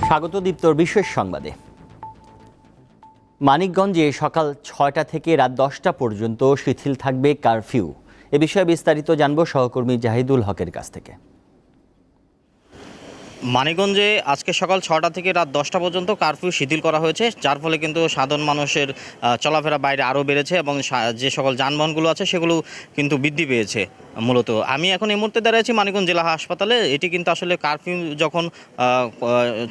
স্বাগত দীপ্তর বিশেষ সংবাদে। মানিকগঞ্জে সকাল ৬টা থেকে রাত ১০টা পর্যন্ত শিথিল থাকবে কারফিউ। এ বিষয়ে বিস্তারিত জানব সহকর্মী জাহিদুল হকের কাছ থেকে। মানিকগঞ্জে আজকে সকাল ৬টা থেকে রাত ১০টা পর্যন্ত কারফিউ শিথিল করা হয়েছে, যার ফলে কিন্তু সাধারণ মানুষের চলাফেরা বাইরে আরও বেড়েছে এবং যে সকল যানবাহনগুলো আছে সেগুলো কিন্তু বৃদ্ধি পেয়েছে। মূলত আমি এখন এই মুহূর্তে দাঁড়িয়ে আছি মানিকগঞ্জ জেলা হাসপাতালে। এটি কিন্তু আসলে কারফিউ যখন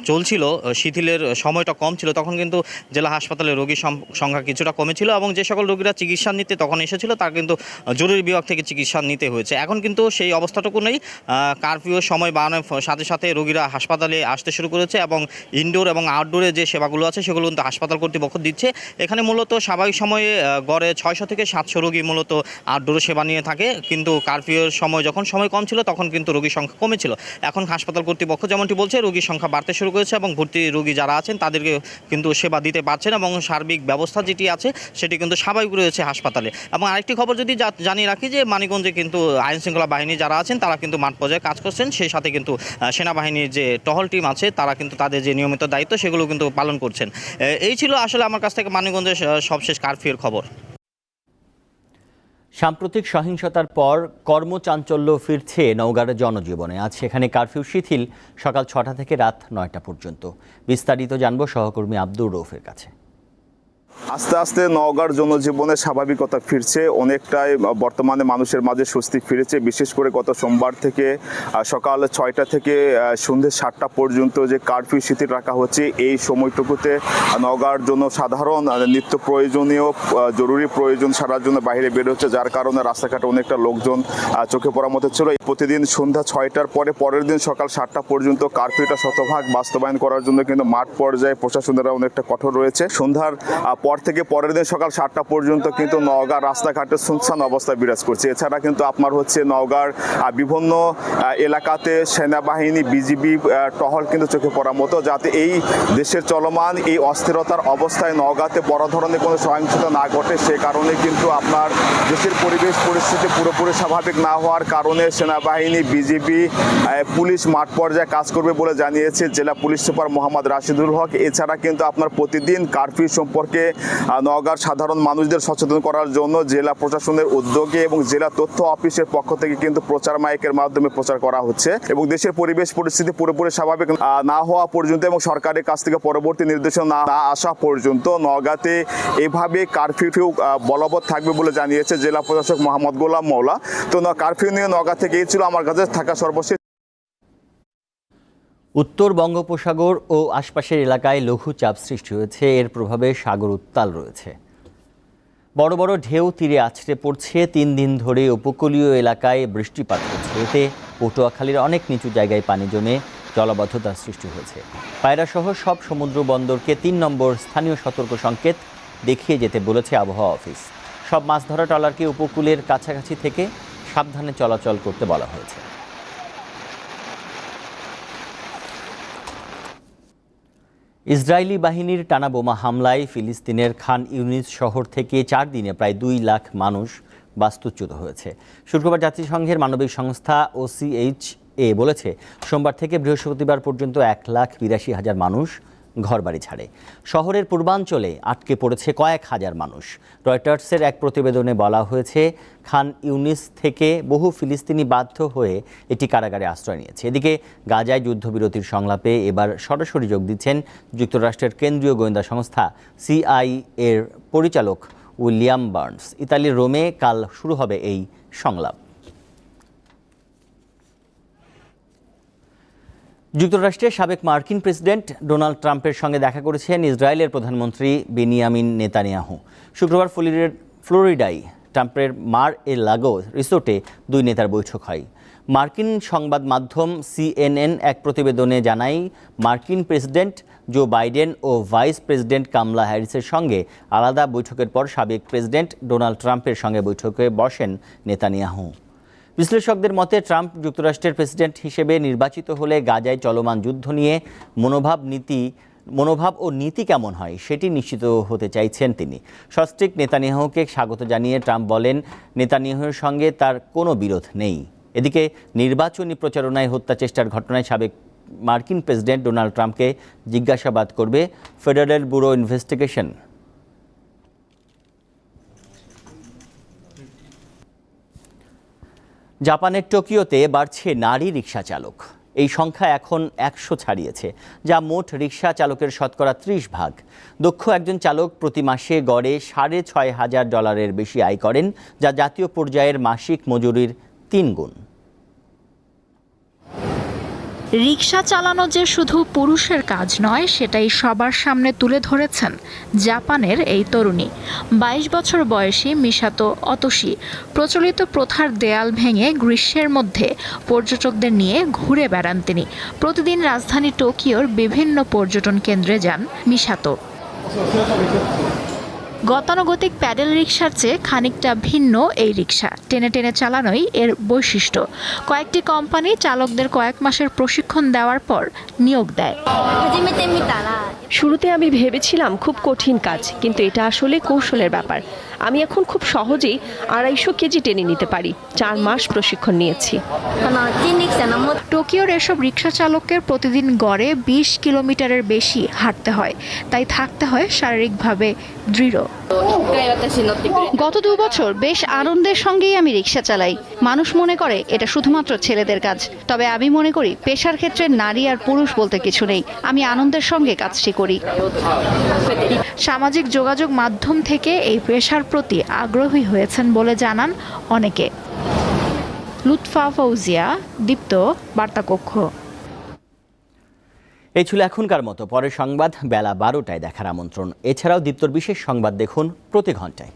চলছিল, শিথিলের সময়টা কম ছিল, তখন কিন্তু জেলা হাসপাতালে রোগীর সংখ্যা কিছুটা কমেছিল এবং যে সকল রোগীরা চিকিৎসা নিতে তখন এসেছিল তার কিন্তু জরুরি বিভাগ থেকে চিকিৎসা নিতে হয়েছে। এখন কিন্তু সেই অবস্থাটুকু নেই। কারফিউর সময় বাড়ানোর সাথে সাথে রোগীরা হাসপাতালে আসতে শুরু করেছে এবং ইনডোর এবং আউটডোরে যে সেবাগুলো আছে সেগুলো কিন্তু হাসপাতাল কর্তৃপক্ষ দিচ্ছে। এখানে মূলত স্বাভাবিক সময়ে গড়ে ৬০০ থেকে ৭০০ রোগী মূলত আউটডোরে সেবা নিয়ে থাকে, কিন্তু কারফিউর সময় যখন সময় কম ছিল তখন কিন্তু রোগীর সংখ্যা কমেছিল। এখন হাসপাতাল কর্তৃপক্ষ যেমনটি বলছে রোগীর সংখ্যা বাড়তে শুরু করেছে এবং ভর্তি রোগী যারা আছেন তাদেরকে কিন্তু সেবা দিতে পারছেন এবং সার্বিক ব্যবস্থা যেটি আছে সেটি কিন্তু স্বাভাবিক রয়েছে হাসপাতালে। এবং আরেকটি খবর যদি জানিয়ে রাখি যে মানিকগঞ্জে কিন্তু আইনশৃঙ্খলা বাহিনী যারা আছেন তারা কিন্তু মাঠ পর্যায়ে কাজ করছেন, সেই সাথে কিন্তু সেনাবাহিনীর যে টহল টিম আছে তারা কিন্তু তাদের যে নিয়মিত দায়িত্ব সেগুলো কিন্তু পালন করছেন। এই ছিল আসলে আমার কাছ থেকে মানিকগঞ্জের সবশেষ কারফিউর খবর। সাম্প্রতিক সহিংসতার পর কর্মচাঞ্চল্য ফিরছে নওগাঁর জনজীবনে। আজ সেখানে কারফিউ শিথিল সকাল ৬টা থেকে রাত ৯টা পর্যন্ত। বিস্তারিত জানব সহকর্মী আব্দুর রৌফের কাছে। আস্তে আস্তে নওগাঁর জনজীবনে স্বাভাবিকতা ফিরছে, অনেকটাই বর্তমানে মানুষের মাঝে স্বস্তি ফিরেছে। বিশেষ করে গত সোমবার থেকে সকাল ৬টা থেকে সন্ধ্যে ৭টা পর্যন্ত যে কারফিউ শিথিল রাখা হচ্ছে, এই সময়টুকুতে নওগাঁর জনসাধারণ নিত্য প্রয়োজনীয় জরুরি প্রয়োজন সারার জন্য বাইরে বের হচ্ছে, যার কারণে রাস্তাঘাটে অনেকটা লোকজন চোখে পড়ার মতো ছিল। প্রতিদিন সন্ধ্যা ৬টার পরে পরের দিন সকাল ৭টা পর্যন্ত কারফিউটা শতভাগ বাস্তবায়ন করার জন্য কিন্তু মাঠ পর্যায়ে প্রশাসনেরা অনেকটা কঠোর রয়েছে। সন্ধ্যার পর থেকে পরের দিন সকাল ৭টা পর্যন্ত কিন্তু নওগাঁ রাস্তাঘাটে শুনশান অবস্থা বিরাজ করছে। এছাড়া কিন্তু আপনার হচ্ছে নওগাঁর বিভিন্ন এলাকাতে সেনাবাহিনী বিজিবি টহল কিন্তু চোখে পড়ার মতো, যাতে এই দেশের চলমান এই অস্থিরতার অবস্থায় নওগাঁতে বড় ধরনের কোনো সহিংসতা না ঘটে। সে কারণে কিন্তু আপনার দেশের পরিবেশ পরিস্থিতি পুরোপুরি স্বাভাবিক না হওয়ার কারণে সেনাবাহিনী বিজিবি পুলিশ মাঠ পর্যায়ে কাজ করবে বলে জানিয়েছে জেলা পুলিশ সুপার মোহাম্মদ রাশিদুল হক। এছাড়া কিন্তু আপনার প্রতিদিন কারফিউ সম্পর্কে নওগাঁর সাধারণ মানুষদের সচেতন করার জন্য জেলা প্রশাসনের উদ্যোগে এবং জেলা তথ্য অফিসের পক্ষ থেকে কিন্তু প্রচার মাইকের মাধ্যমে প্রচার করা হচ্ছে এবং দেশের পরিবেশ পরিস্থিতি পুরোপুরি স্বাভাবিক না হওয়া পর্যন্ত এবং সরকারের কাছ থেকে পরবর্তী নির্দেশনা না আসা পর্যন্ত নওগাঁতে এভাবে কারফিউ বলবৎ থাকবে বলে জানিয়েছে জেলা প্রশাসক মোহাম্মদ গোলাম মওলা। তো কারফিউ নিয়ে নওগাঁ থেকে এই ছিল আমার কাছে থাকা সর্বশেষ। উত্তর বঙ্গোপসাগর ও আশপাশের এলাকায় লঘু চাপ সৃষ্টি হয়েছে, এর প্রভাবে সাগর উত্তাল রয়েছে। বড় বড় ঢেউ তীরে আছড়ে পড়ছে। ৩ দিন ধরে উপকূলীয় এলাকায় বৃষ্টিপাত হচ্ছে। এতে পটুয়াখালীর অনেক নিচু জায়গায় পানি জমে জলাবদ্ধতার সৃষ্টি হয়েছে। পায়রাসহ সব সমুদ্র বন্দরকে ৩ নম্বর স্থানীয় সতর্ক সংকেত দেখিয়ে যেতে বলেছে আবহাওয়া অফিস। সব মাছ ধরা ট্রলারকে উপকূলের কাছাকাছি থেকে সাবধানে চলাচল করতে বলা হয়েছে। ইসরায়েলি বাহিনীর টানা বোমা হামলায় ফিলিস্তিনের খান ইউনিস শহর থেকে 4 দিনে প্রায় 2 লাখ মানুষ বাস্তুচ্যুত হয়েছে। শুক্রবার জাতিসংঘের মানবিক সংস্থা OCHA বলেছে, সোমবার থেকে বৃহস্পতিবার পর্যন্ত 1,82,000 মানুষ ঘরবাড়ি ছাড়ে। শহরের পূর্বাঞ্চলে আটকে পড়েছে কয়েক হাজার মানুষ। রয়টার্সের এক প্রতিবেদনে বলা হয়েছে, খান ইউনিস থেকে বহু ফিলিস্তিনি বাধ্য হয়ে এটি কারাগারে আশ্রয় নিয়েছে। এদিকে গাজায় যুদ্ধবিরতির সংলাপে এবার সরাসরি যোগ দিচ্ছেন যুক্তরাষ্ট্রের কেন্দ্রীয় গোয়েন্দা সংস্থা CIA এর পরিচালক উইলিয়াম বার্নস। ইতালির রোমে কাল শুরু হবে এই সংলাপ। যুক্তরাষ্ট্রের সাবেক মার্কিন প্রেসিডেন্ট ডোনাল্ড ট্রাম্পের সঙ্গে দেখা করেছেন ইসরায়েলের প্রধানমন্ত্রী বেনিয়ামিন নেতানিয়াহু। শুক্রবার ফ্লোরিডায় ট্রাম্পের মার-এ-লাগো রিসোর্টে 2 নেতার বৈঠক হয়। মার্কিন সংবাদ মাধ্যম CNN এক প্রতিবেদনে জানায়, মার্কিন প্রেসিডেন্ট জো বাইডেন ও ভাইস প্রেসিডেন্ট কামলা হ্যারিসের সঙ্গে আলাদা বৈঠকের পর সাবেক প্রেসিডেন্ট ডোনাল্ড ট্রাম্পের সঙ্গে বৈঠকে বসেন নেতানিয়াহু। বিশ্লেষকদের মতে, ট্রাম্প যুক্তরাষ্ট্রের প্রেসিডেন্ট হিসেবে নির্বাচিত হলে গাজায় চলমান যুদ্ধ নিয়ে মনোভাব ও নীতি কেমন হয় সেটি নিশ্চিত হতে চাইছেন তিনি। সস্ত্রীক নেতানিয়াহুকে স্বাগত জানিয়ে ট্রাম্প বলেন, নেতানিয়াহুর সঙ্গে তার কোনো বিরোধ নেই। এদিকে নির্বাচনী প্রচারণায় হত্যা চেষ্টার ঘটনায় সাবেক মার্কিন প্রেসিডেন্ট ডোনাল্ড ট্রাম্পকে জিজ্ঞাসাবাদ করবে ফেডারেল ব্যুরো ইনভেস্টিগেশন। জাপানের টোকিওতে বাড়ছে নারী রিকশা চালক। এই সংখ্যা এখন 100 ছাড়িয়েছে, যা মোট রিকশা চালকের শতকরা 30%। দক্ষ একজন চালক প্রতি মাসে গড়ে $6,500 বেশি আয় করেন, যা জাতীয় পর্যায়ের মাসিক মজুরির 3 গুণ। রিকশা চালানো যে শুধু পুরুষের কাজ নয়, সেটাই সবার সামনে তুলে ধরেছেন জাপানের এই তরুণী। 22 বছর বয়সী মিসাতো অতোশি প্রচলিত প্রথার দেয়াল ভেঙে গ্রীষ্মের মধ্যে পর্যটকদের নিয়ে ঘুরে বেড়ান তিনি। প্রতিদিন রাজধানী টোকিওর বিভিন্ন পর্যটন কেন্দ্রে যান মিসাতো। গতানুগতিক প্যাডেল রিকশার চেয়ে খানিকটা ভিন্ন এই রিকশা। টেনে টেনে চালানোই এর বৈশিষ্ট্য। কয়েকটি কোম্পানি চালকদের কয়েক মাসের প্রশিক্ষণ দেওয়ার পর নিয়োগ দেয়। শুরুতে আমি ভেবেছিলাম খুব কঠিন কাজ, কিন্তু এটা আসলে কৌশলের ব্যাপার। আমি এখন খুব সহজেই 250 কেজি টেনে নিতে পারি। 4 মাস প্রশিক্ষণ নিয়েছি। টোকিওর এসব রিকশা চালকের প্রতিদিন গড়ে 20 কিলোমিটারের বেশি হাঁটতে হয়, তাই থাকতে হয় শারীরিকভাবে দৃঢ়। গত 2 বছর বেশ আনন্দের সঙ্গেই আমি রিকশা চালাই। মানুষ মনে করে এটা শুধুমাত্র ছেলেদের কাজ, তবে আমি মনে করি পেশার ক্ষেত্রে নারী আর পুরুষ বলতে কিছু নেই। আমি আনন্দের সঙ্গে কাজটি করি। সামাজিক যোগাযোগ মাধ্যম থেকে এই পেশার প্রতি আগ্রহী হয়েছেন বলে জানান অনেকে। লুৎফা ফৌজিয়া, দীপ্ত, বার্তাকক্ষ। এই ছিল এখনকার মতো। পরের সংবাদ বেলা 12টায় দেখার আমন্ত্রণ। এছাড়াও দীপ্তর বিশেষ সংবাদ দেখুন প্রতি ঘন্টায়।